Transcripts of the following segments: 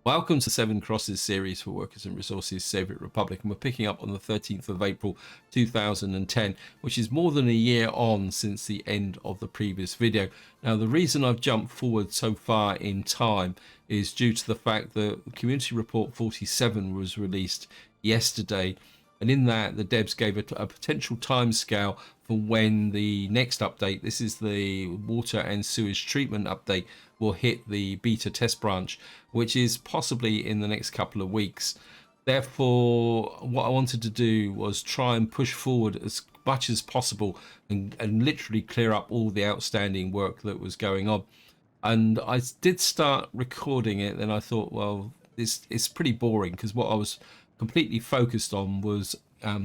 Welcome to Seven Crosses series for Workers and Resources Soviet Republic, and we're picking up on the 13th of April 2010, which is more than a year on since the end of the previous video. Now, the reason I've jumped forward so far in time is due to the fact that Community Report 47 was released yesterday, and in that the devs gave a potential timescale for when the next update, this is the water and sewage treatment update, will hit the beta test branch, which is possibly in the next couple of weeks. Therefore, what I wanted to do was try and push forward as much as possible and literally clear up all the outstanding work that was going on. And I did start recording it, then I thought, well, it's pretty boring, because what I was completely focused on was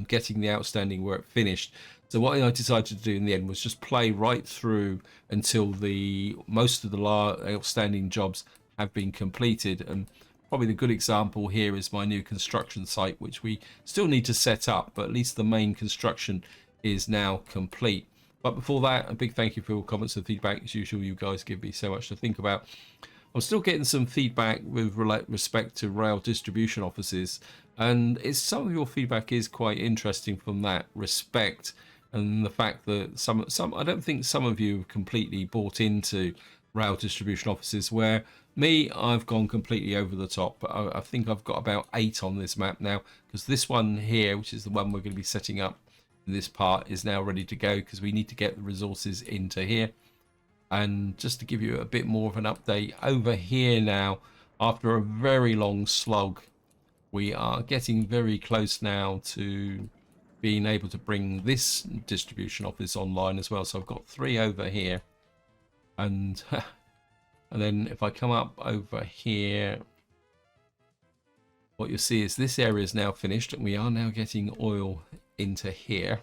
getting the outstanding work finished. So what I decided to do in the end was just play right through until the most of the outstanding jobs have been completed. And probably the good example here is my new construction site, which we still need to set up, but at least the main construction is now complete. But before that, a big thank you for your comments and feedback. As usual, you guys give me so much to think about. I'm still getting some feedback with respect to rail distribution offices, and some of your feedback is quite interesting from that respect, and the fact that some I don't think some of you have completely bought into rail distribution offices, where me, I've gone completely over the top. But I think I've got about 8 on this map now, because this one here, which is the one we're going to be setting up in this part, is now ready to go, because we need to get the resources into here. And just to give you a bit more of an update, over here now, after a very long slog, we are getting very close now to being able to bring this distribution office online as well. So I've got 3 over here, and and then if I come up over here, what you'll see is this area is now finished, and we are now getting oil into here,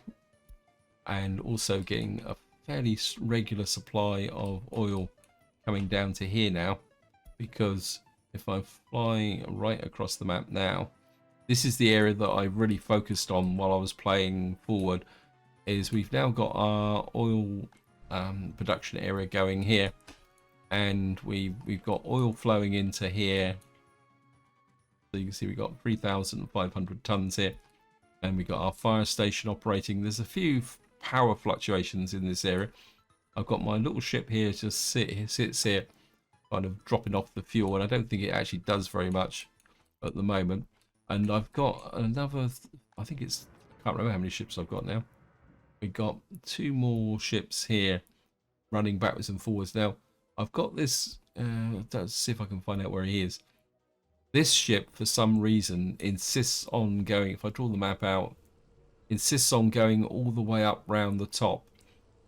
and also getting a fairly regular supply of oil coming down to here now. Because if I fly right across the map now, this is the area that I really focused on while I was playing forward, is we've now got our oil production area going here, and we've got oil flowing into here. So you can see we've got 3,500 tons here, and we've got our fire station operating. There's a few power fluctuations in this area. I've got my little ship here just sits here kind of dropping off the fuel, and I don't think it actually does very much at the moment. And I've got another, I think it's, I can't remember how many ships I've got now. We've got 2 more ships here running backwards and forwards. Now I've got this, let's see if I can find out where he is. This ship for some reason insists on going, if I draw the map out, insists on going all the way up round the top.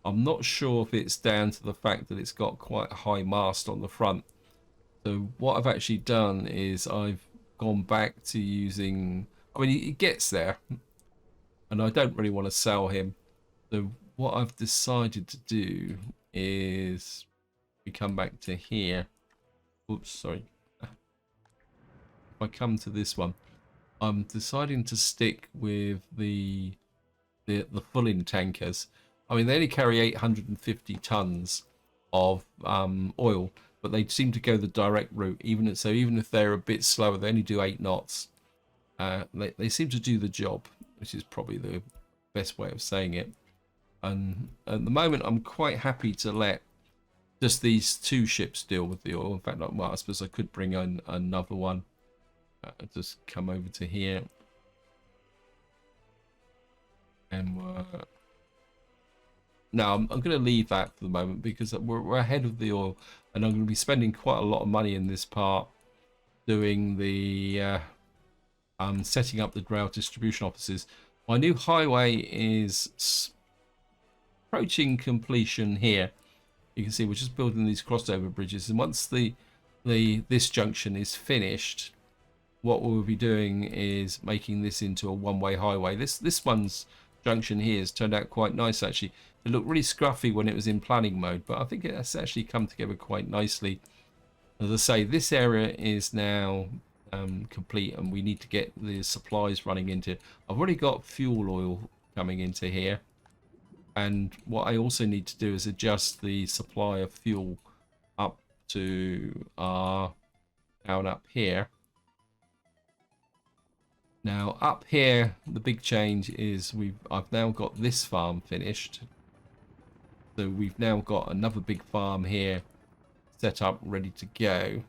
I'm not sure if it's down to the fact that it's got quite a high mast on the front. So what I've actually done is I've gone back to using, I mean, he gets there, and I don't really want to sell him. So what I've decided to do is we come back to here. Oops, sorry. If I come to this one, I'm deciding to stick with the full-in tankers. I mean, they only carry 850 tons of oil, but they seem to go the direct route. Even if they're a bit slower, they only do 8 knots. They seem to do the job, which is probably the best way of saying it. And at the moment, I'm quite happy to let just these 2 ships deal with the oil. In fact, well, I suppose I could bring on another one. Just come over to here, and now I'm going to leave that for the moment, because we're ahead of the oil, and I'm going to be spending quite a lot of money in this part doing the setting up the rail distribution offices. My new highway is approaching completion here. You can see we're just building these crossover bridges, and once this junction is finished, what we'll be doing is making this into a one-way highway. This one's junction here has turned out quite nice, actually. It looked really scruffy when it was in planning mode, but I think it's actually come together quite nicely. As I say, this area is now complete, and we need to get the supplies running into it. I've already got fuel oil coming into here, and what I also need to do is adjust the supply of fuel up to our down up here. Now up here, the big change is I've now got this farm finished. So we've now got another big farm here set up, ready to go.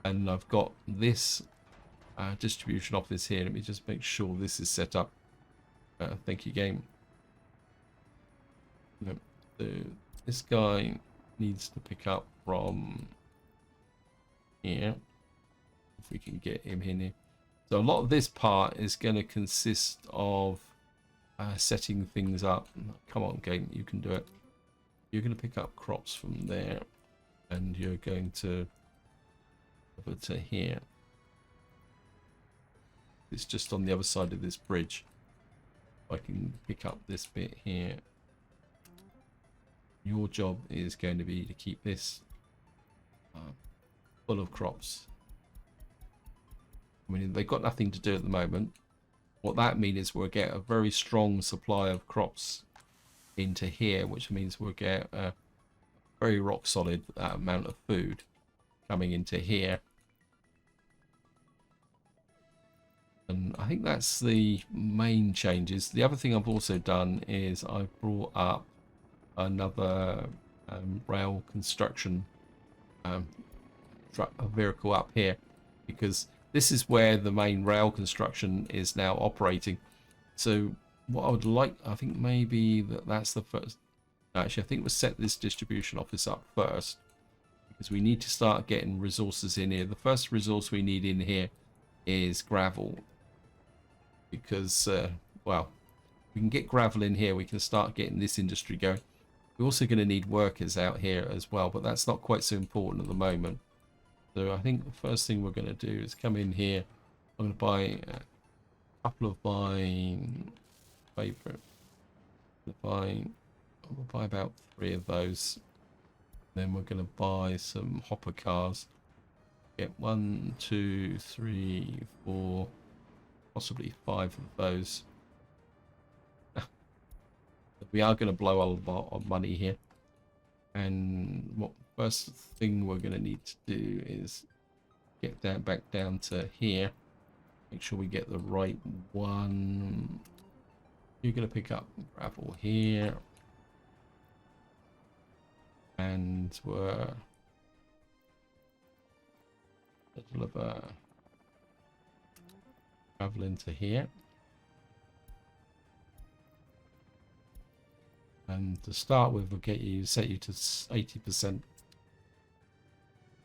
And I've got this distribution office here. Let me just make sure this is set up. Thank you, game. No, so this guy needs to pick up from here. If we can get him in here. So a lot of this part is going to consist of setting things up. Come on, game, you can do it. You're going to pick up crops from there, and you're going to over to here. It's just on the other side of this bridge. I can pick up this bit here. Your job is going to be to keep this full of crops. I mean, they've got nothing to do at the moment. What that means is we'll get a very strong supply of crops into here, which means we'll get a very rock solid amount of food coming into here. And I think that's the main changes. The other thing I've also done is I've brought up another rail construction vehicle up here, because this is where the main rail construction is now operating. So what I would like, I think maybe that's the first. Actually, I think we'll set this distribution office up first, because we need to start getting resources in here. The first resource we need in here is gravel, because well, we can get gravel in here, we can start getting this industry going. We're also going to need workers out here as well, but that's not quite so important at the moment. So I think the first thing we're going to do is come in here. I'm going to buy a couple of my favorite. We'll buy about 3 of those. Then we're going to buy some hopper cars. Get 1, 2, 3, 4, possibly 5 of those. We are going to blow a lot of money here. And what first thing we're going to need to do is get that back down to here. Make sure we get the right one. You're going to pick up gravel here. And we're deliver gravel into here. And to start with, we'll set you to 80%.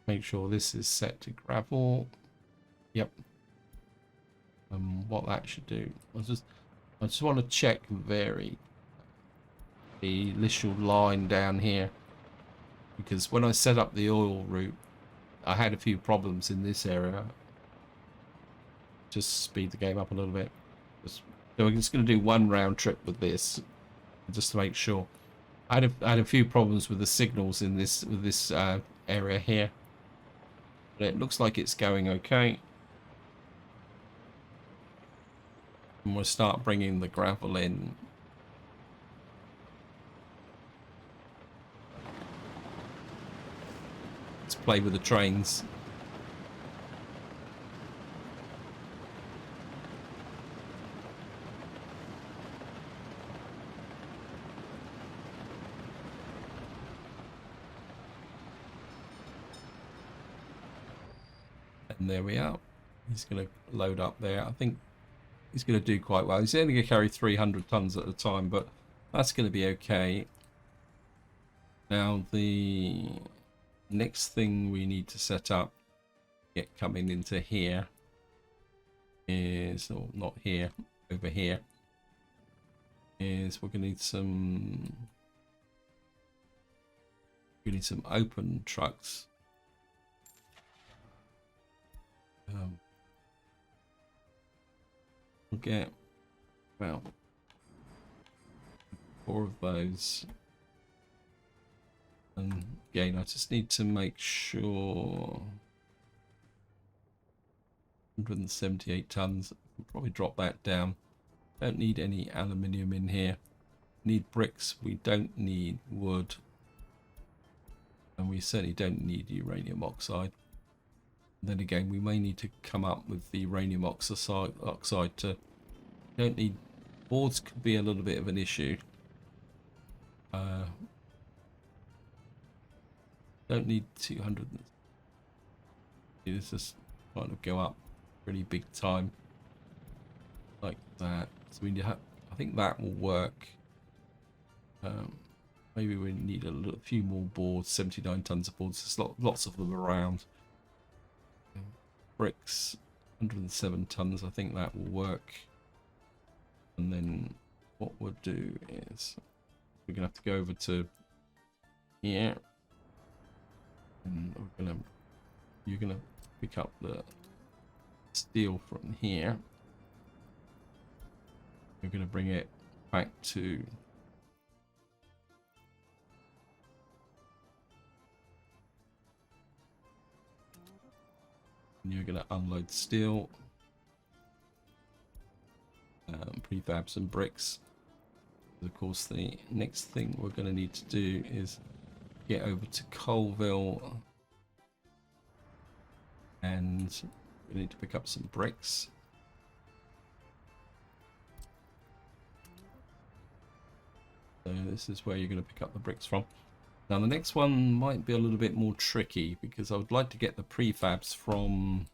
Make sure this is set to gravel. Yep. And what that should do, I just want to check the initial line down here, because when I set up the oil route, I had a few problems in this area. Just speed the game up a little bit. So we're just going to do one round trip with this, just to make sure. I had a few problems with the signals in this area here, but it looks like it's going okay. And we'll start bringing the gravel in. Let's play with the trains. And there we are. He's going to load up there. I think he's going to do quite well. He's only going to carry 300 tons at a time, but that's going to be okay. Now the next thing we need to set up, get coming into here, is, or not here, over here, is we're going to need some. We need some open trucks. We'll get, well, 4 of those. And again, I just need to make sure 178 tons. We'll probably drop that down. Don't need any aluminium in here. Need bricks. We don't need wood. And we certainly don't need uranium oxide. Then again, we may need to come up with the uranium oxide to. Don't need boards, could be a little bit of an issue. Don't need 200. Let's just kind of go up pretty big time like that. So we have, I think that will work. Maybe we need a few more boards. 79 tons of boards. There's lots of them around. Bricks, 107 tons. I think that will work. And then what we'll do is we're gonna have to go over to here, and you're gonna pick up the steel from here. You're gonna bring it back to and you're gonna unload steel, prefabs and bricks. Of course, the next thing we're going to need to do is get over to Colville, and we need to pick up some bricks. So this is where you're going to pick up the bricks from. Now the next one might be a little bit more tricky because I would like to get the prefabs from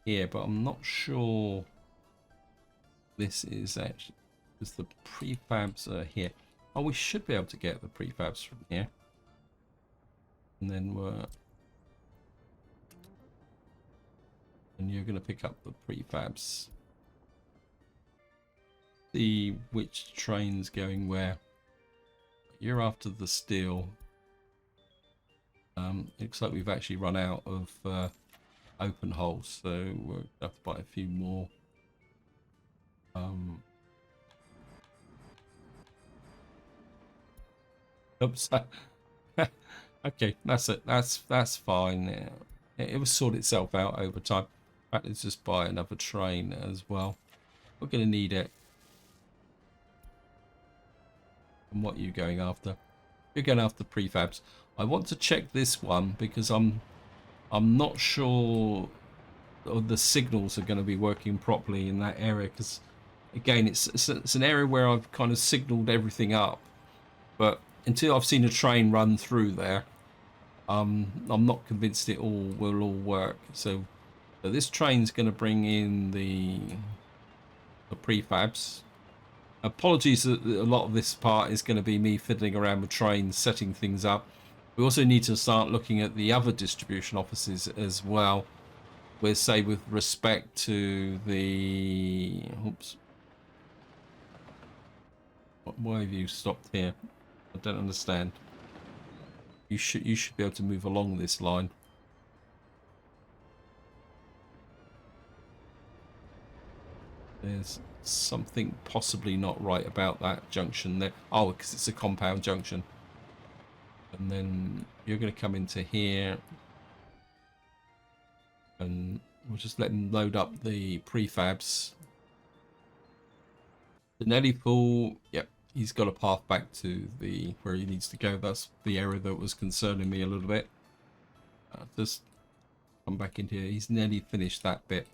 here, but I'm not sure this is actually, because the prefabs are here. Oh, we should be able to get the prefabs from here. And then you're going to pick up the prefabs. See which train's going where. You're after the steel. Looks like we've actually run out of open holes, so we'll have to buy a few more. Oops. Okay, that's it. That's fine. It will sort itself out over time. In fact, let's just buy another train as well. We're going to need it. And what are you going after? You're going after prefabs. I want to check this one because I'm not sure the signals are going to be working properly in that area, because again it's an area where I've kind of signaled everything up, but until I've seen a train run through there, I'm not convinced it will all work. So this train's going to bring in the prefabs. Apologies that a lot of this part is going to be me fiddling around with trains, setting things up. We also need to start looking at the other distribution offices as well, with, say, with respect to the... Oops. Why have you stopped here? I don't understand. You should be able to move along this line. There's something possibly not right about that junction there. Oh, because it's a compound junction. And then you're going to come into here, and we'll just let him load up the prefabs. The Nelly pool, yep, he's got a path back to where he needs to go. That's the area that was concerning me a little bit. Just come back into here. He's nearly finished that bit.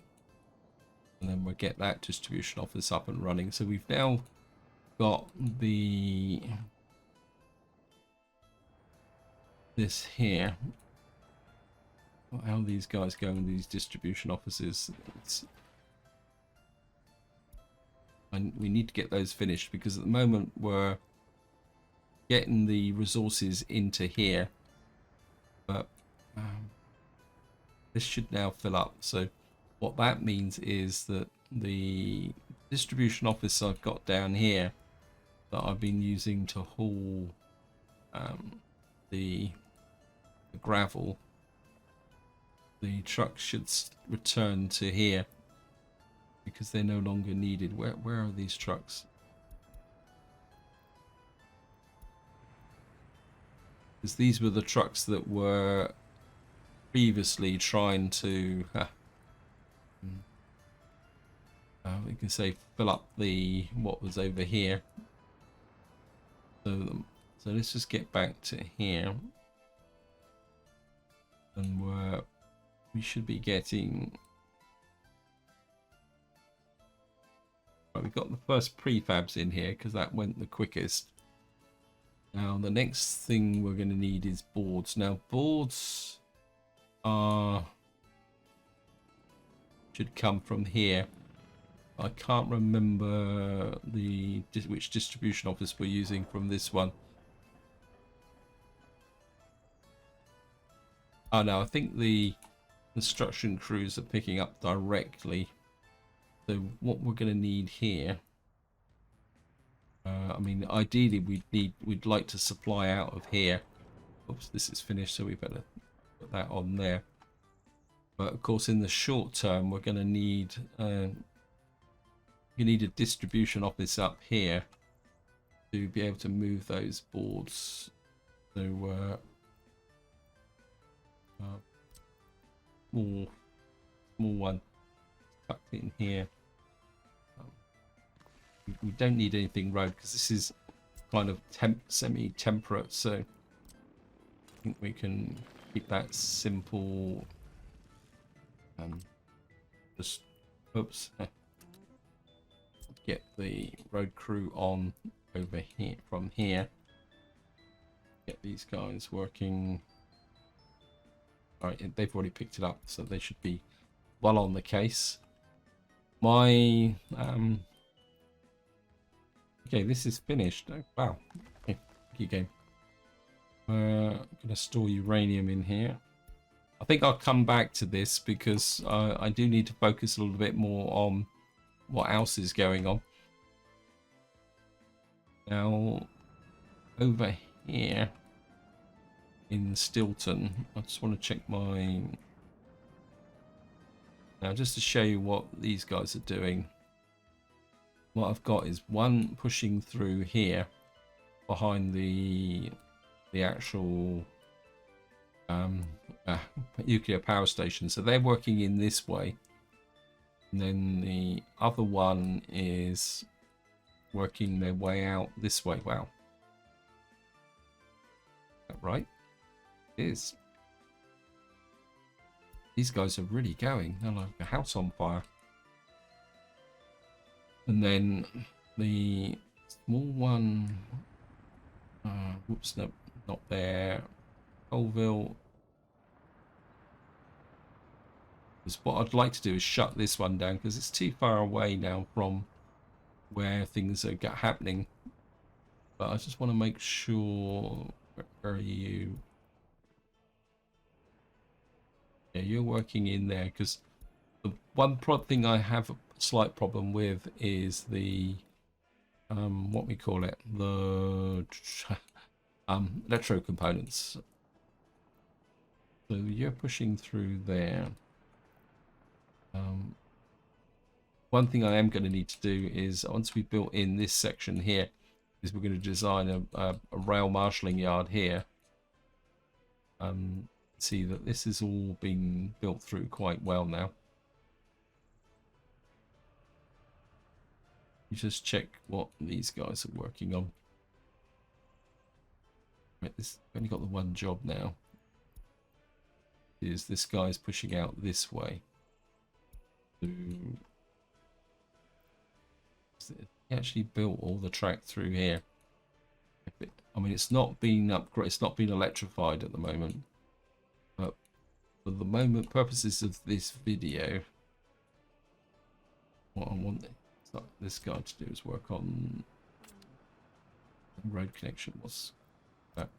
And then we'll get that distribution office up and running. So we've now got this here. How these guys go in these distribution offices. And we need to get those finished, because at the moment we're getting the resources into here. But this should now fill up. So what that means is that the distribution office I've got down here that I've been using to haul the gravel, the trucks should return to here because they're no longer needed. Where are these trucks? Because these were the trucks that were previously trying to we can say fill up what was over here. So let's just get back to here. and we should be getting. Right, we've got the first prefabs in here because that went the quickest. Now the next thing we're going to need is boards. Now boards are should come from here. I can't remember which distribution office we're using from this one. Oh no, I think the construction crews are picking up directly. So what we're going to need here, I mean, ideally we'd like to supply out of here. Oops, this is finished, so we better put that on there. But of course, in the short term, we're going to need you need a distribution office up here to be able to move those boards. So small one tucked in here. We don't need anything road because this is kind of semi-temperate, so I think we can keep that simple. Just oops, get the road crew on over here from here. Get these guys working. All right, they've already picked it up, so they should be well on the case. My okay, this is finished. Oh, wow. Okay, thank you, game. I'm gonna store uranium in here. I think I'll come back to this because I do need to focus a little bit more on what else is going on. Now, over here in Stilton, I just want to check my... Now, just to show you what these guys are doing. What I've got is one pushing through here behind the actual nuclear power station. So they're working in this way. And then the other one is working their way out this way. Wow. Is that right? It is. These guys are really going. They're like a house on fire. And then the small one, whoops, no, not there. Colville. Because what I'd like to do is shut this one down because it's too far away now from where things are happening. But I just want to make sure. Where are you? Yeah, you're working in there because the one thing I have a slight problem with is the what we call it, the electro components. So you're pushing through there. One thing I am going to need to do is once we've built in this section here is we're going to design a rail marshalling yard here. See that this is all being built through quite well now. You just check what these guys are working on. Right, this only got the one job now. Is this guy's pushing out this way? He actually built all the track through here. I mean, it's not been upgraded. It's not been electrified at the moment. But for the moment, purposes of this video, what I want this guy to do is work on the road connection. What's that?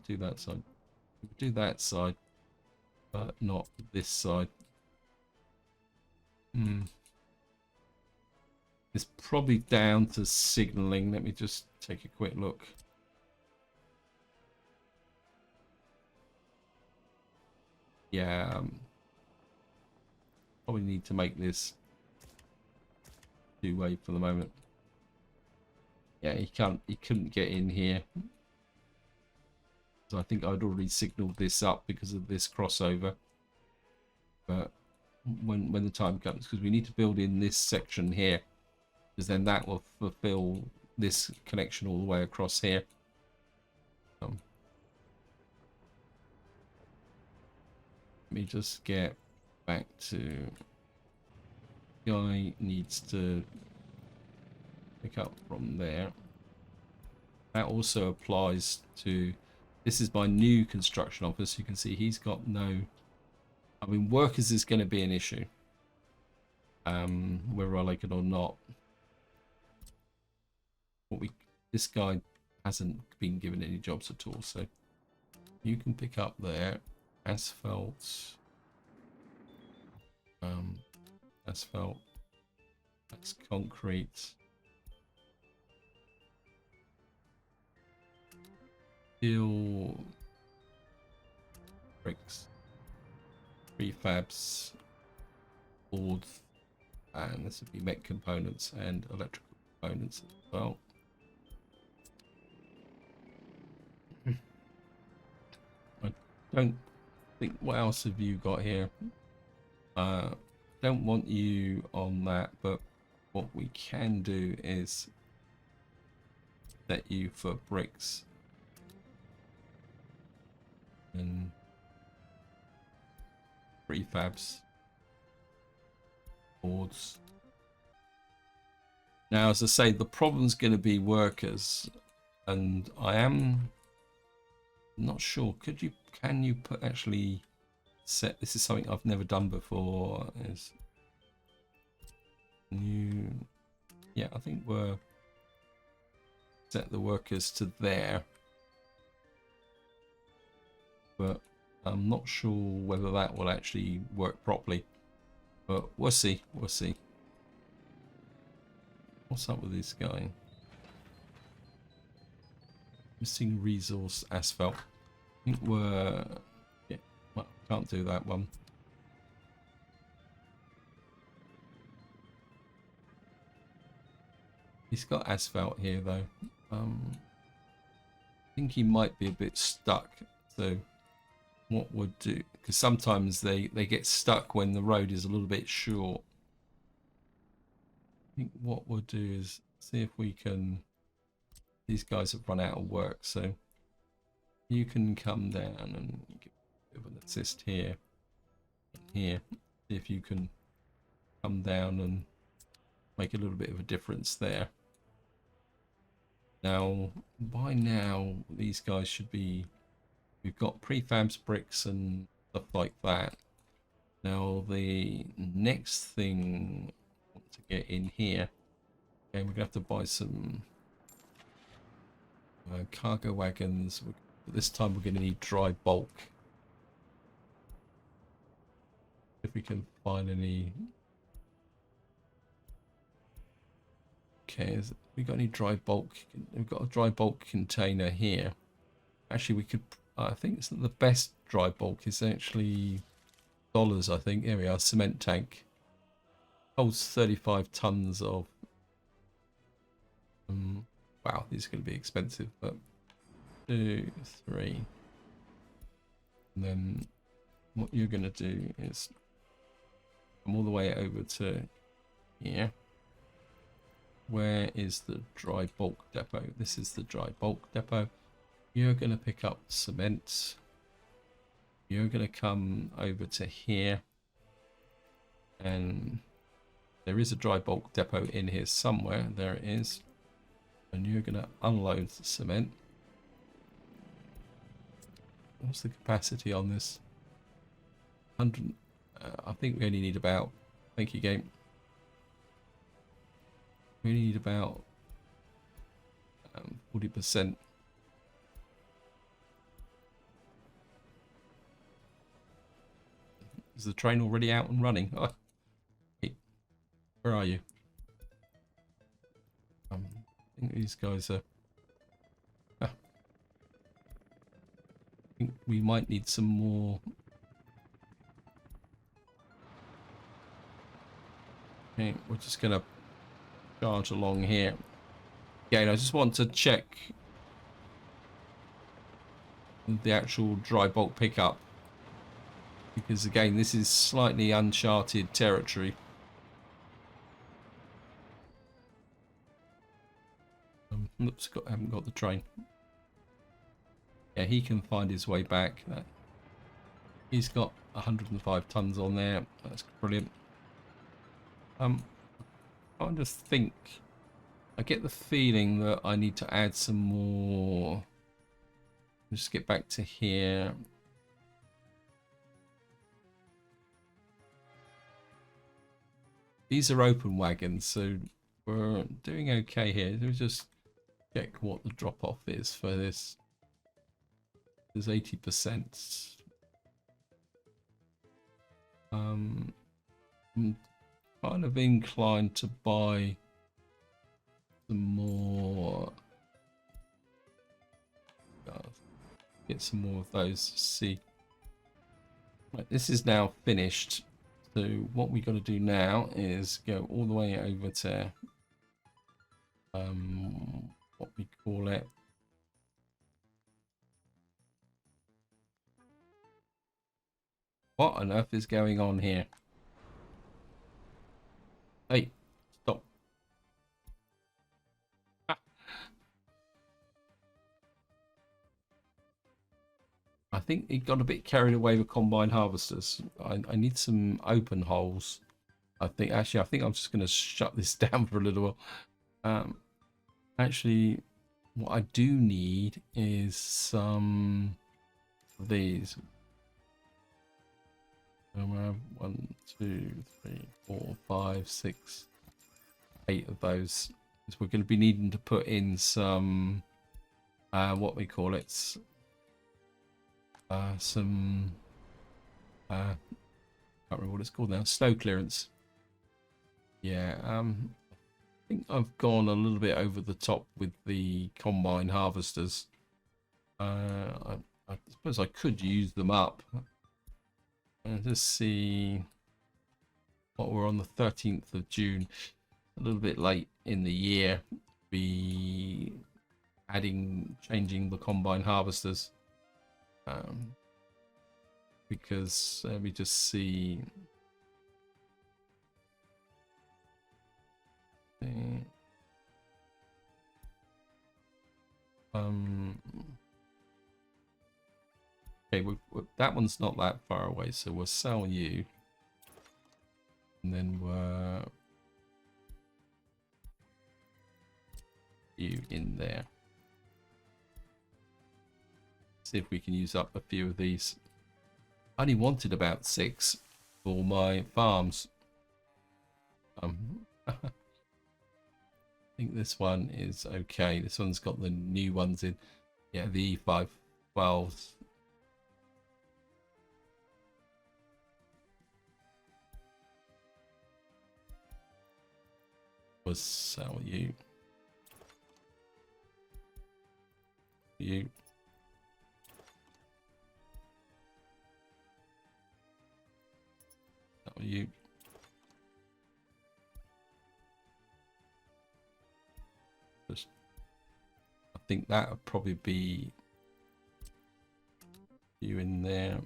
Do that side. Do that side, but not this side. It's probably down to signaling. Let me just take a quick look. Yeah, probably need to make this two-way for the moment. Yeah, he couldn't get in here. So I think I'd already signaled this up because of this crossover. But when the time comes, because we need to build in this section here, because then that will fulfill this connection all the way across here. me just get back to... Guy needs to pick up from there. That also applies to... This is my new construction office. You can see he's got no... I mean, workers is going to be an issue. Whether I like it or not. This guy hasn't been given any jobs at all, so you can pick up there. Asphalt. Asphalt. That's concrete. Steel. Bricks. Prefabs. Boards. And this would be mech components and electrical components as well. I don't think, what else have you got here? Don't want you on that, but what we can do is set you for bricks and prefabs, boards. Now, as I say, the problem's going to be workers, and I am not sure. Can you put actually set? This is something I've never done before. Is new? Yeah, I think we're set the workers to there, but I'm not sure whether that will actually work properly. But we'll see. We'll see. What's up with this guy? Missing resource asphalt. I think we're... Yeah, well, can't do that one. He's got asphalt here though. I think he might be a bit stuck. So what we'll do... Because sometimes they get stuck when the road is a little bit short. I think what we'll do is see if we can... These guys have run out of work, so you can come down and give a bit of an assist here. Here, see if you can come down and make a little bit of a difference there. Now, by now, these guys should be... We've got prefabs, bricks, and stuff like that. Now, the next thing I want to get in here, okay, we're going to have to buy some cargo wagons. But this time we're going to need dry bulk. If we can find any... Okay, we got any dry bulk? We've got a dry bulk container here. Actually, we could... I think it's the best dry bulk is actually dollars, I think. Here we are, cement tank. Holds 35 tons of... wow, these are going to be expensive, but 2, 3. And then what you're going to do is come all the way over to here. Where is the dry bulk depot? This is the dry bulk depot. You're going to pick up cement. You're going to come over to here. And there is a dry bulk depot in here somewhere. There it is. And you're going to unload the cement. What's the capacity on this? 100. I think we only need about... Thank you, game. We only need about 40%. Is the train already out and running? Oh, hey, where are you? I think these guys are... I think we might need some more... Okay, we're just going to charge along here. Again, I just want to check the actual dry bulk pickup. Because again, this is slightly uncharted territory. Oops, haven't got the train. Yeah, he can find his way back. He's got 105 tons on there. That's brilliant. I just think I get the feeling that I need to add some more. Just get back to here. These are open wagons, so we're doing okay here. Let me just check what the drop off is for this. There's 80%. I'm kind of inclined to buy some more. Get some more of those. See, right, this is now finished. So what we got to do now is go all the way over to what we call it. What on earth is going on here? Hey, stop. Ah. I think it got a bit carried away with combine harvesters. I need some open holes. I think I'm just going to shut this down for a little while. Actually, what I do need is some of these. And we have 1, 2, 3, 4, 5, 6, 8 of those. So we're going to be needing to put in some, what we call it, some, I can't remember what it's called now, snow clearance. Yeah, I think I've gone a little bit over the top with the combine harvesters. I suppose I could use them up. And just see what we're on the 13th of June, a little bit late in the year, be changing the combine harvesters, because let me just see. Okay, that one's not that far away, so we'll sell you, and then we're you in there. See if we can use up a few of these. I only wanted about 6 for my farms. I think this one is okay. This one's got the new ones in. Yeah, the E512s. Was sell you. You. Sell you. Just, I think that would probably be you in there.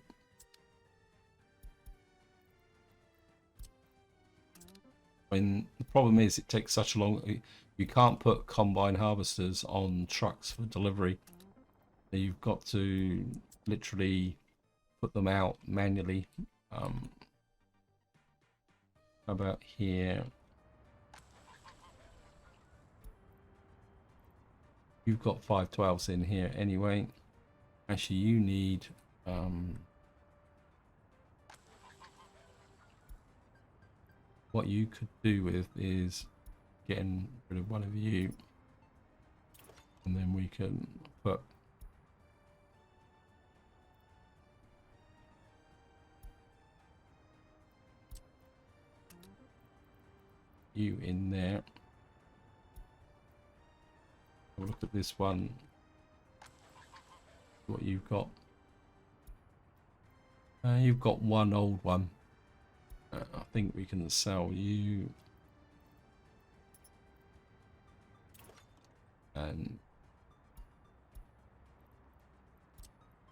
When the problem is it takes such a long, you can't put combine harvesters on trucks for delivery. You've got to literally put them out manually. How about here? You've got 512s in here anyway. Actually, you need what you could do with is getting rid of one of you, and then we can put you in there. We'll look at this one, what you've got. You've got one old one. I think we can sell you, and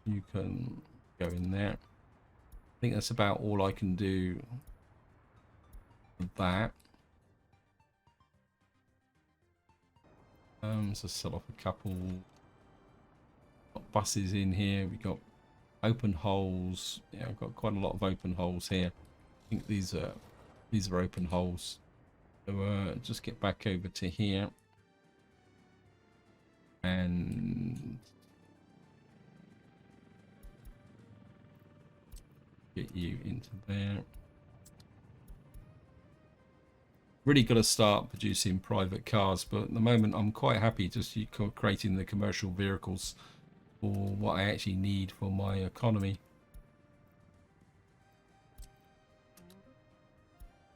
you can go in there. I think that's about all I can do with that. So sell off a couple. Got buses in here. We got Open holes. Yeah, I've got quite a lot of open holes here. I think these are open holes. So just get back over to here and get you into there. Really got to start producing private cars, but at the moment I'm quite happy just creating the commercial vehicles for what I actually need for my economy.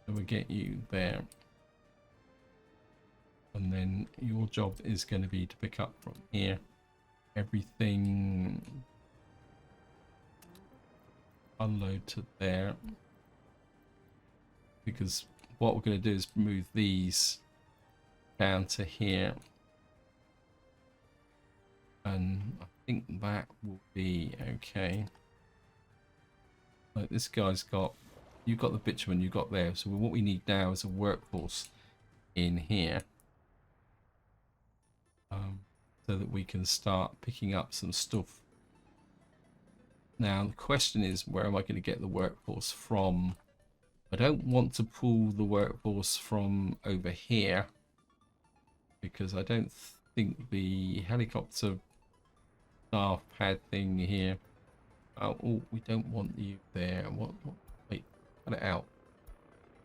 So we'll get you there. And then your job is going to be to pick up from here everything, unload to there, because what we're going to do is move these down to here, and I think that will be okay. Like this guy's got, you've got the bitumen you got there, so what we need now is a workforce in here, so that we can start picking up some stuff. Now the question is, where am I going to get the workforce from? I don't want to pull the workforce from over here, because I don't think the helicopter staff pad thing here. Oh, we don't want you there. What? Wait, cut it out.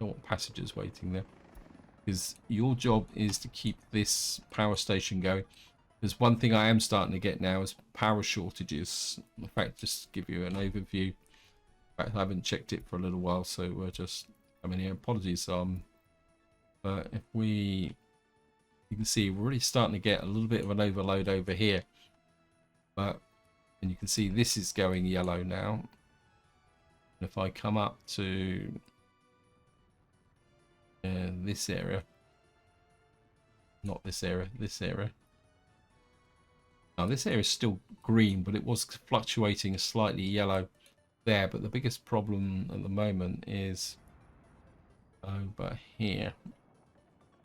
Don't want passengers waiting there, because your job is to keep this power station going. There's one thing I am starting to get now is power shortages. In fact, just to give you an overview. In fact, I haven't checked it for a little while, so we're just, I mean, apologies. But if you can see we're really starting to get a little bit of an overload over here. And you can see this is going yellow now. And if I come up to this area, not this area, this area. Now this area is still green, but it was fluctuating slightly yellow there. But the biggest problem at the moment is over here.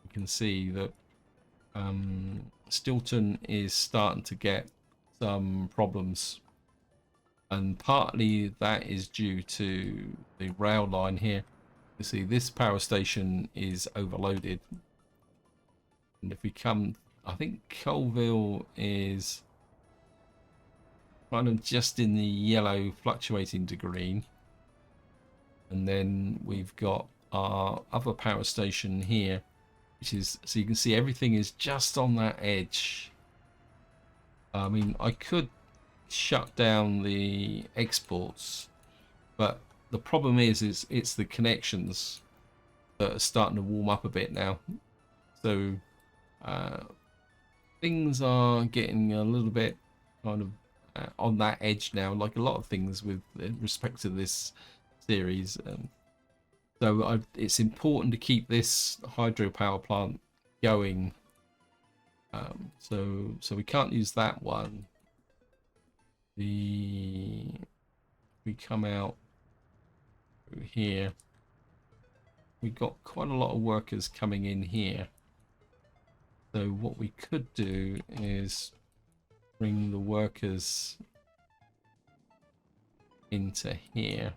You can see that Stilton is starting to get some problems, and partly that is due to the rail line here. You see this power station is overloaded, and if we come, I think Colville is kind of just in the yellow fluctuating to green, and then we've got our other power station here, which is, so you can see everything is just on that edge. I mean, I could shut down the exports, but the problem is it's the connections that are starting to warm up a bit now. So things are getting a little bit kind of on that edge now, like a lot of things with respect to this series. So it's important to keep this hydropower plant going. So we can't use that one. We come out through here. We got quite a lot of workers coming in here. So what we could do is bring the workers into here.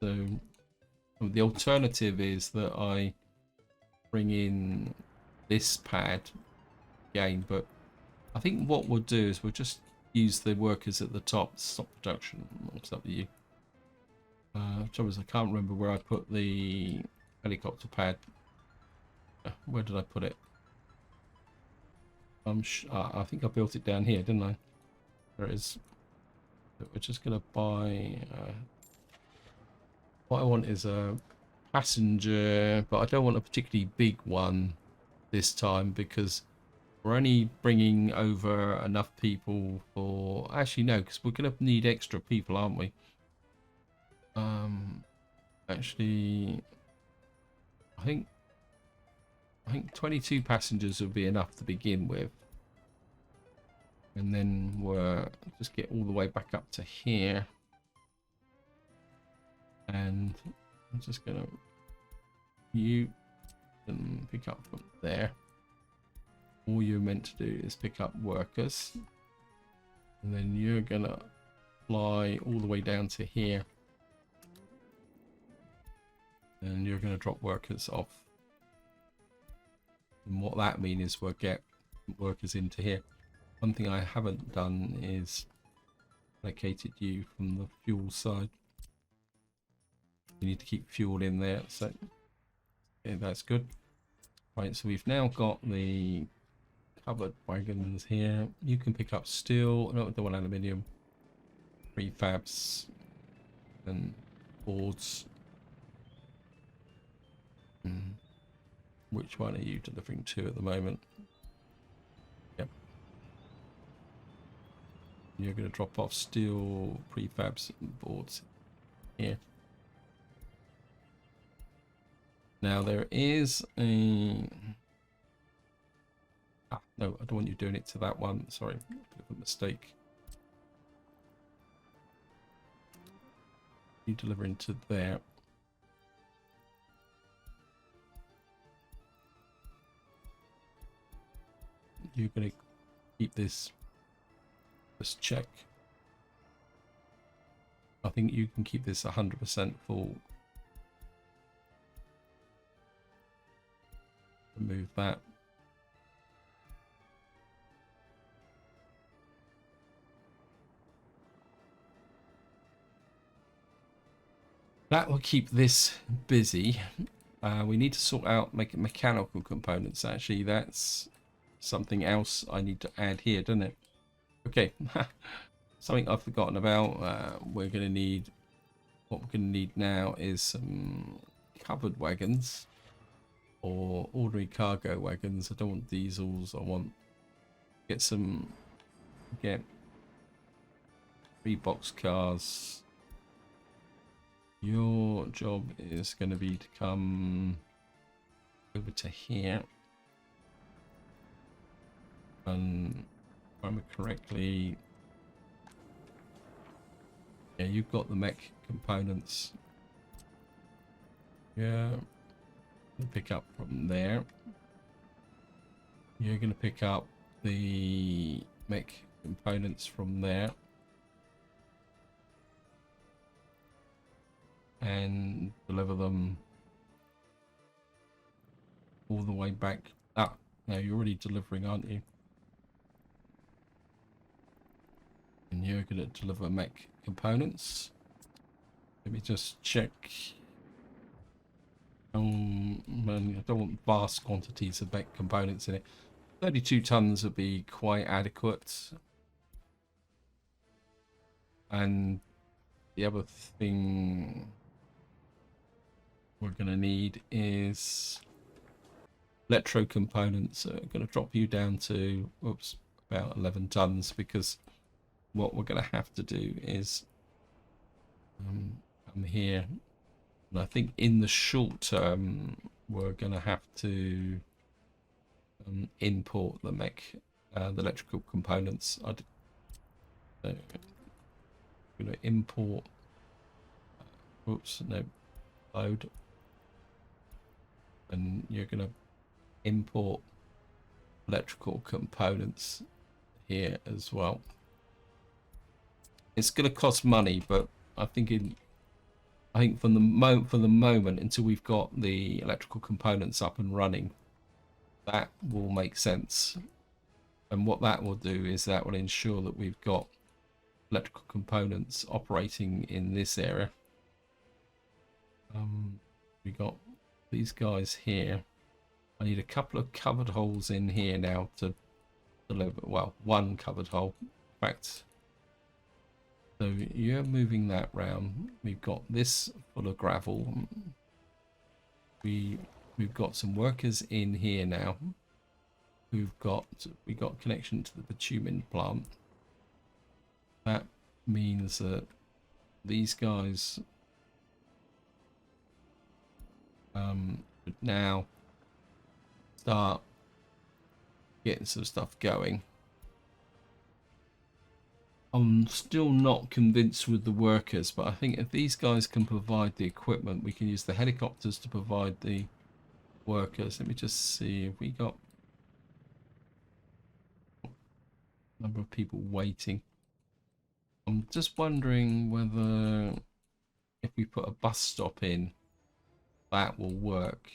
So the alternative is that I bring in this pad again, but I think what we'll do is we'll just use the workers at the top to stop production. What's up with you? Trouble is I can't remember where I put the helicopter pad. Where did I put it? I think I built it down here, didn't I? There it is. But we're just gonna buy. What I want is a passenger, but I don't want a particularly big one this time, because we're only bringing over enough people for. Actually, no, because we're gonna need extra people, aren't we? Actually, I think 22 passengers will be enough to begin with, and then we'll just get all the way back up to here, and I'm just gonna you can pick up from there. All you're meant to do is pick up workers, and then you're gonna fly all the way down to here, and you're gonna drop workers off. And what that means is we'll get workers into here. One thing I haven't done is allocated you from the fuel side. You need to keep fuel in there, so okay, that's good. Right, so we've now got the covered wagons here. You can pick up steel, no, the one aluminium, prefabs, and boards. Which one are you delivering to at the moment? Yep. You're going to drop off steel, prefabs, and boards here. Now there is a... no, I don't want you doing it to that one. Sorry, bit of a mistake. You delivering to there. You're going to keep this. Let's check. I think you can keep this 100% full. Remove that. That will keep this busy. We need to sort out mechanical components. Actually, that's something else I need to add here, doesn't it? Okay. Something I've forgotten about. We're going to need... What we're going to need now is some covered wagons. Or ordinary cargo wagons. I don't want diesels. I want... Get 3 box cars. Your job is going to be to come over to here. And if I remember correctly, yeah, you've got the mech components. Yeah, pick up from there. You're going to pick up the mech components from there. And deliver them all the way back. Ah, no, you're already delivering, aren't you? And you're going to deliver mech components. Let me just check. I don't want vast quantities of mech components in it. 32 tons would be quite adequate. And the other thing we're going to need is electro components. Are going to drop you down to about 11 tons, because what we're going to have to do is come here, and I think in the short term we're going to have to import the the electrical components. I'm going to import load, and you're going to import electrical components here as well. It's going to cost money, but I think for the moment, until we've got the electrical components up and running, that will make sense. And what that will do is that will ensure that we've got electrical components operating in this area. We got these guys here. I need a couple of covered holes in here now to deliver, well, one covered hole, in fact. So you're moving that round. We've got this full of gravel. We've got some workers in here now. We got connection to the bitumen plant. That means that these guys should now start getting some stuff going. I'm still not convinced with the workers, but I think if these guys can provide the equipment, we can use the helicopters to provide the workers. Let me just see if we got a number of people waiting. I'm just wondering whether if we put a bus stop in, that will work.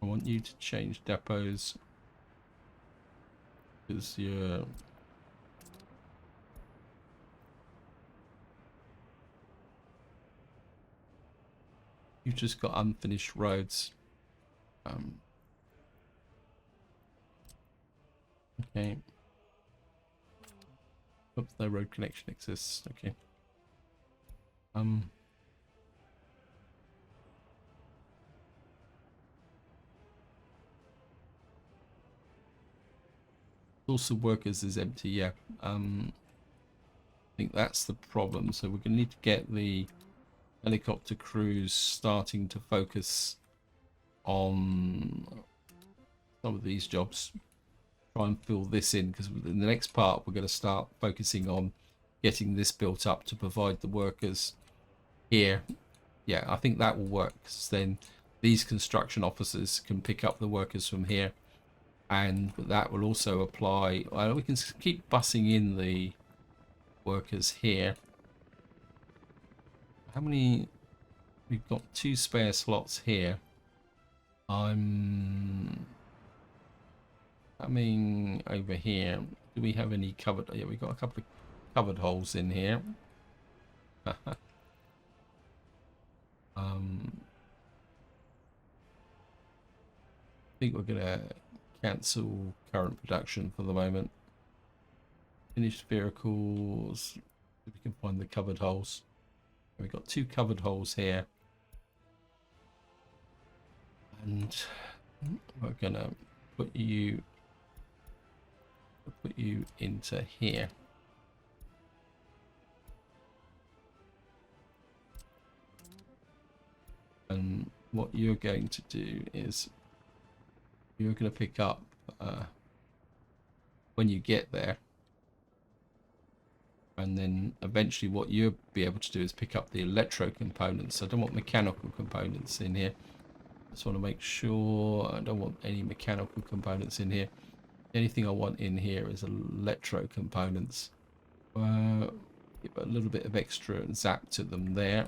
I want you to change depots because you've just got unfinished roads. Okay. Oops, no road connection exists. Okay. Source of workers is empty. Yeah. I think that's the problem. So we're going to need to get the helicopter crews starting to focus on some of these jobs. Try and fill this in, because in the next part we're going to start focusing on getting this built up to provide the workers here. Yeah, I think that will work, because then these construction officers can pick up the workers from here, and that will also apply. We can keep bussing in the workers here. How many? We've got 2 spare slots here. I'm coming over here. Do we have any covered? Yeah, we've got a couple of covered holes in here. I think we're gonna cancel current production for the moment. Finished vehicles. If we can find the covered holes. We've got 2 covered holes here, and we're gonna put you into here. And what you're going to do is you're going to pick up when you get there, and then eventually what you'll be able to do is pick up the electro components. I don't want mechanical components in here. I just want to make sure I don't want any mechanical components in here. Anything I want in here is electro components. Give a little bit of extra zap to them there.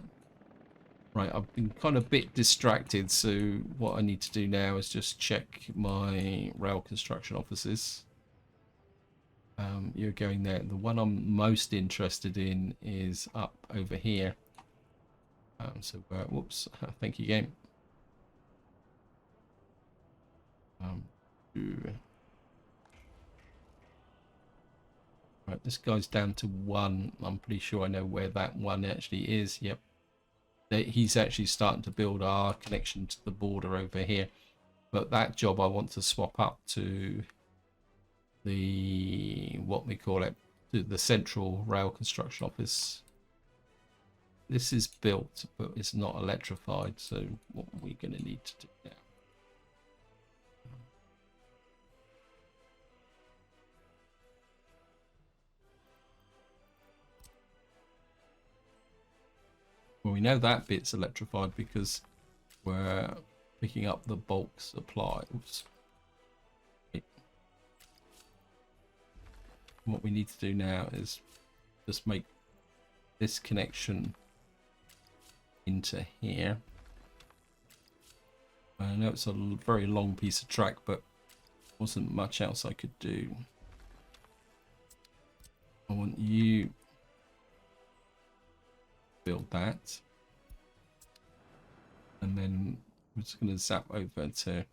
Right, I've been kind of a bit distracted, so what I need to do now is just check my rail construction offices. You're going there. The one I'm most interested in is up over here. Whoops, thank you, game. Right, this guy's down to 1. I'm pretty sure I know where that 1 actually is. Yep. He's actually starting to build our connection to the border over here. But that job I want to swap up to the, what we call it, to the central rail construction office. This is built, but it's not electrified. So what are we going to need to do now? Well, we know that bit's electrified because we're picking up the bulk supply. Oops. What we need to do now is just make this connection into here. I know it's a very long piece of track, but wasn't much else I could do. I want you to build that, and then we're just going to zap over to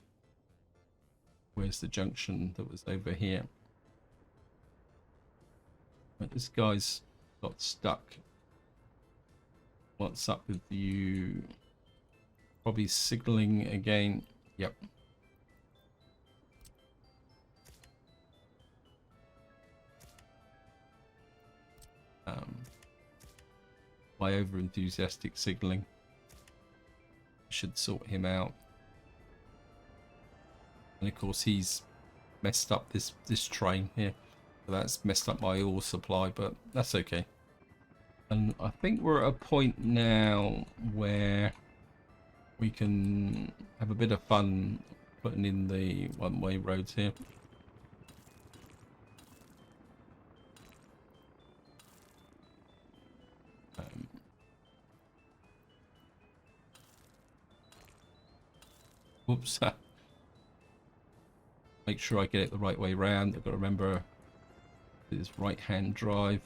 where's the junction that was over here. Right, this guy's got stuck. What's up with you? Probably signaling again. Yep. My over-enthusiastic signaling should sort him out. And of course he's messed up this train here. So that's messed up my ore supply, but that's okay. And I think we're at a point now where we can have a bit of fun putting in the one-way roads here. Whoops. Make sure I get it the right way round. I've got to remember this right-hand drive.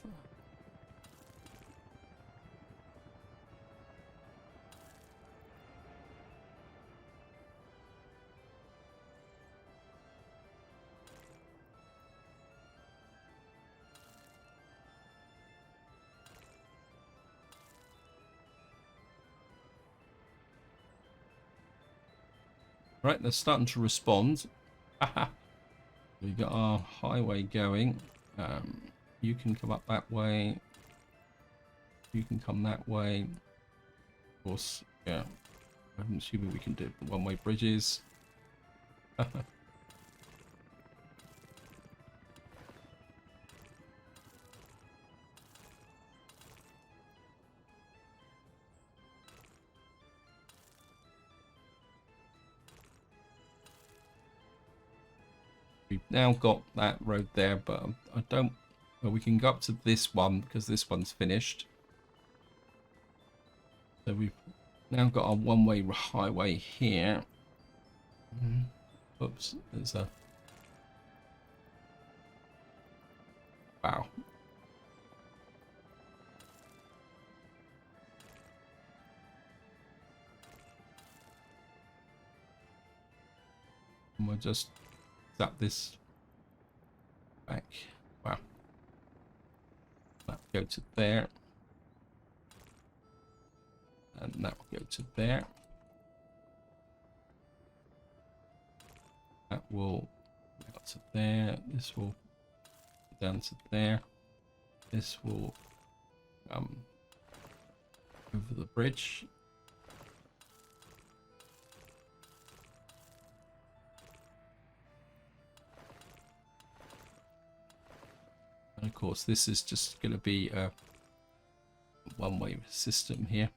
Right, they're starting to respond. We got our highway going. You can come up that way. You can come that way. Of course, yeah. I'm assuming we can do one-way bridges. We've now got that road there, but I don't... Well, we can go up to this one because this one's finished. So we've now got our one-way highway here. Oops, there's a... Wow. And we'll just zap this back. Wow. That will go to there. And that will go to there. That will go to there. This will go down to there. This will over the bridge. And of course, this is just going to be a one-way system here.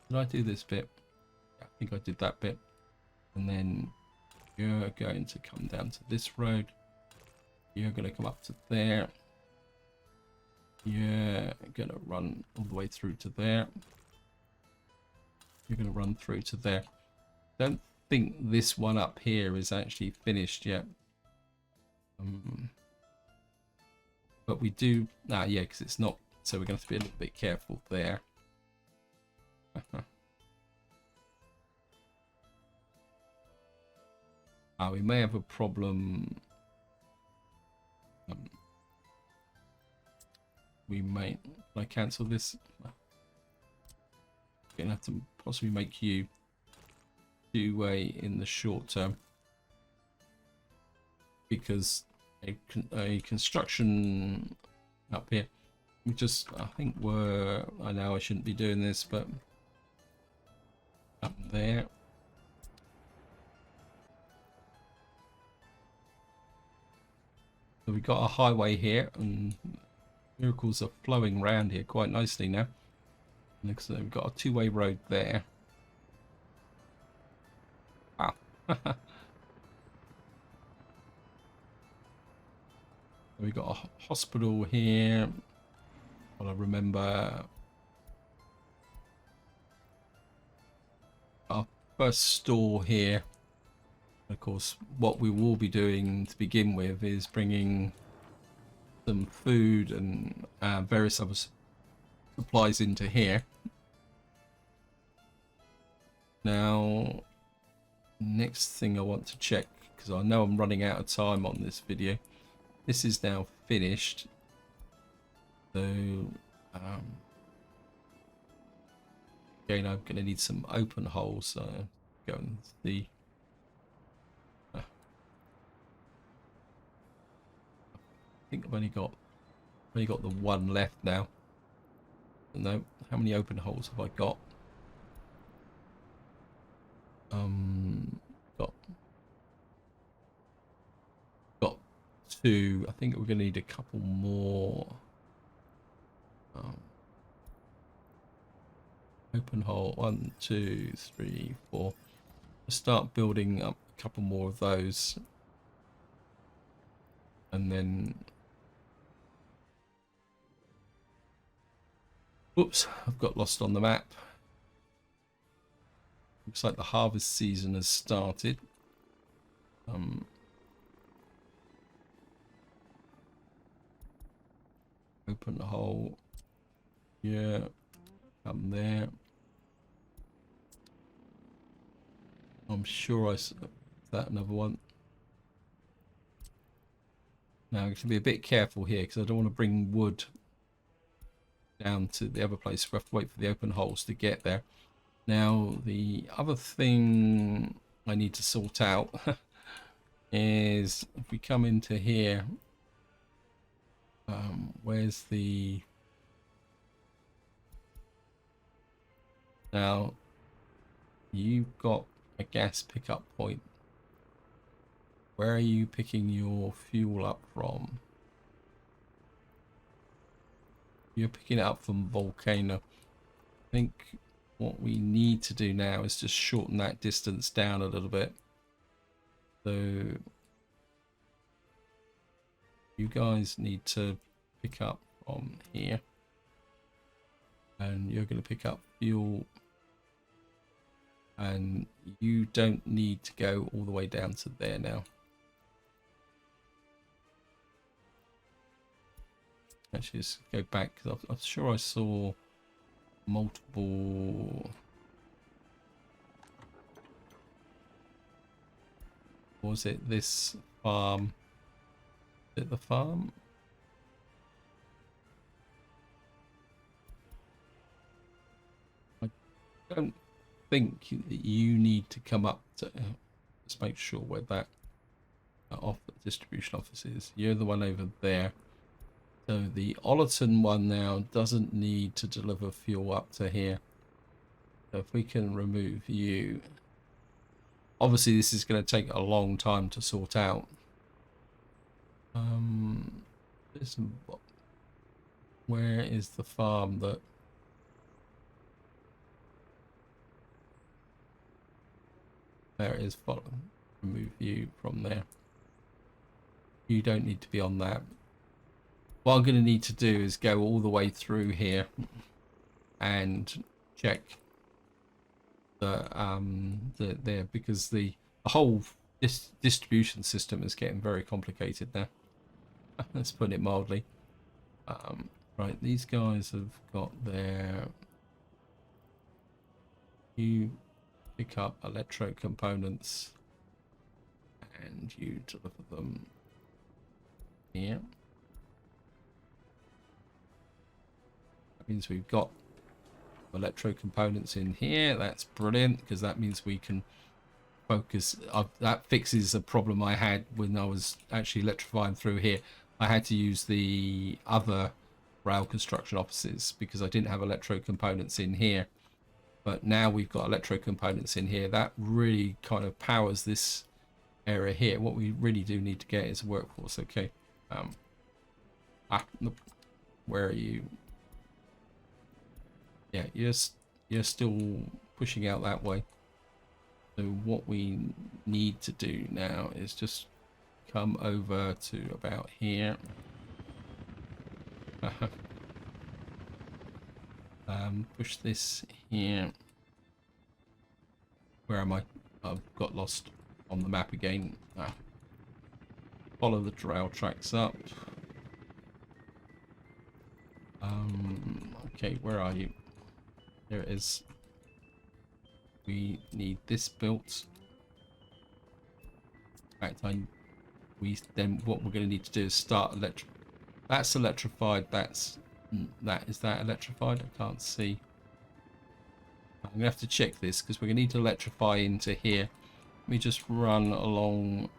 Did I do this bit? I think I did that bit. And then you're going to come down to this road. You're going to come up to there. You're going to run all the way through to there. You're going to run through to there. Don't think this one up here is actually finished yet. But we do... yeah, because it's not... So we're going to have to be a little bit careful there. We may have a problem. We may... Can I cancel this? I'm going to have to possibly make you two-way in the short term. Because a construction up here... We just... I think we're... I know I shouldn't be doing this, but... Up there. So we've got a highway here, and vehicles are flowing around here quite nicely now. Next, we've got a two-way road there. Wow. We've got a hospital here. Well, I remember our first store here. Of course, what we will be doing to begin with is bringing some food and various other supplies into here. Now, next thing I want to check, because I know I'm running out of time on this video. This is now finished. So, again, I'm going to need some open holes. So, go and see. I think I've only got the one left now. No, how many open holes have I got? Got two. I think we're gonna need a couple more. Open hole, 1, 2, 3, 4. Let's start building up a couple more of those. And then, whoops, I've got lost on the map. Looks like the harvest season has started. Open the hole. Yeah, come there. I'm sure is that another one. Now I have to be a bit careful here because I don't want to bring wood down to the other place. We have to wait for the open holes to get there. Now the other thing I need to sort out is if we come into here, where's the... Now you've got a gas pickup point. Where are you picking your fuel up from? You're picking it up from Volcano. I think what we need to do now is just shorten that distance down a little bit. So you guys need to pick up from here. And you're going to pick up fuel. And you don't need to go all the way down to there now. Actually, let's go back because I'm sure I saw multiple. Was it this farm? Is it the farm? I don't think you need to come up to. Let's make sure where that off the distribution office is. You're the one over there. So the Ollerton one now doesn't need to deliver fuel up to here. So if we can remove you. Obviously this is going to take a long time to sort out. Where is the farm that... There it is. Remove you from there. You don't need to be on that. What I'm going to need to do is go all the way through here and check there, because the whole distribution system is getting very complicated now. Let's put it mildly. Right, these guys have got their... You pick up electro components and you deliver them here. Means we've got electro components in here. That's brilliant because that means we can focus. That fixes a problem I had when I was actually electrifying through here. I had to use the other rail construction offices because I didn't have electro components in here, but now we've got electro components in here. That really kind of powers this area here. What we really do need to get is a workforce. Okay. Where are you? Yeah, you're still pushing out that way. So what we need to do now is just come over to about here. Push this here. Where am I? I've got lost on the map again. Follow the rail tracks up. Okay, where are you? There it is. We need this built. In fact, then what we're going to need to do is start That's electrified. Is that electrified? I can't see. I'm gonna have to check this because we're gonna need to electrify into here. Let me just run along.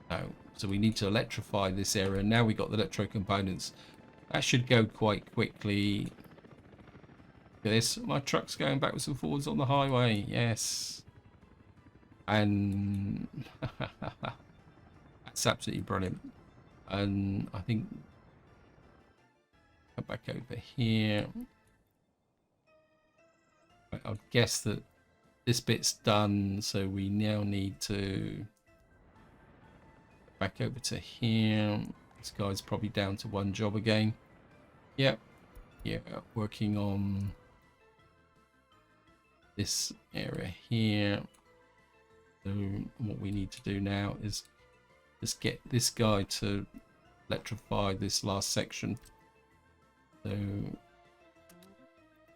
No, so we need to electrify this area. Now we got the electro components. That should go quite quickly. Look at this. My truck's going backwards and forwards on the highway. Yes. And that's absolutely brilliant. And I think come back over here. I'd guess that this bit's done, so we now need to back over to here. This guy's probably down to one job again. Yep. Yeah, working on this area here. So what we need to do now is just get this guy to electrify this last section. So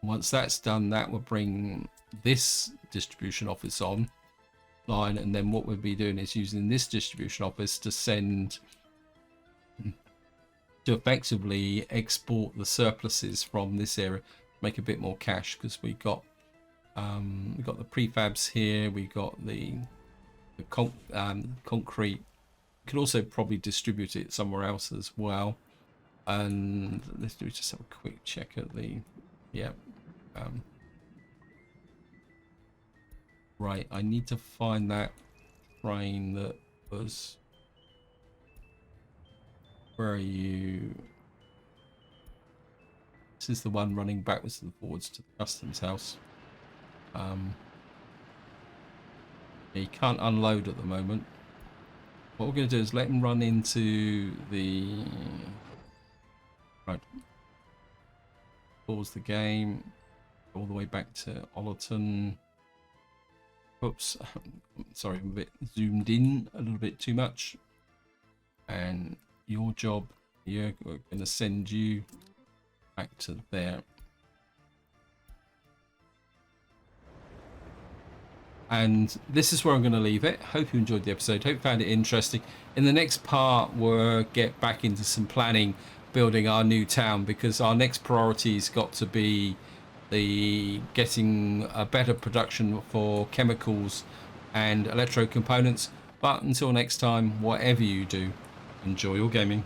once that's done, that will bring this distribution office online, and then what we'll be doing is using this distribution office to send to effectively export the surpluses from this area, make a bit more cash, because we got the prefabs here, we got the concrete. We could also probably distribute it somewhere else as well. And let's just have a quick check at the right, I need to find that train that was, where are you? This is the one running backwards and forwards to the customs house. Yeah, you can't unload at the moment. What we're going to do is let him run into the... Right. Pause the game. All the way back to Ollerton. Oops. Sorry, I'm a bit zoomed in a little bit too much. And your job here, we're going to send you back to there. And this is where I'm going to leave it. Hope you enjoyed the episode. Hope you found it interesting. In the next part, we'll get back into some planning, building our new town, because our next priority's got to be getting a better production for chemicals and electro components. But until next time, whatever you do, enjoy your gaming.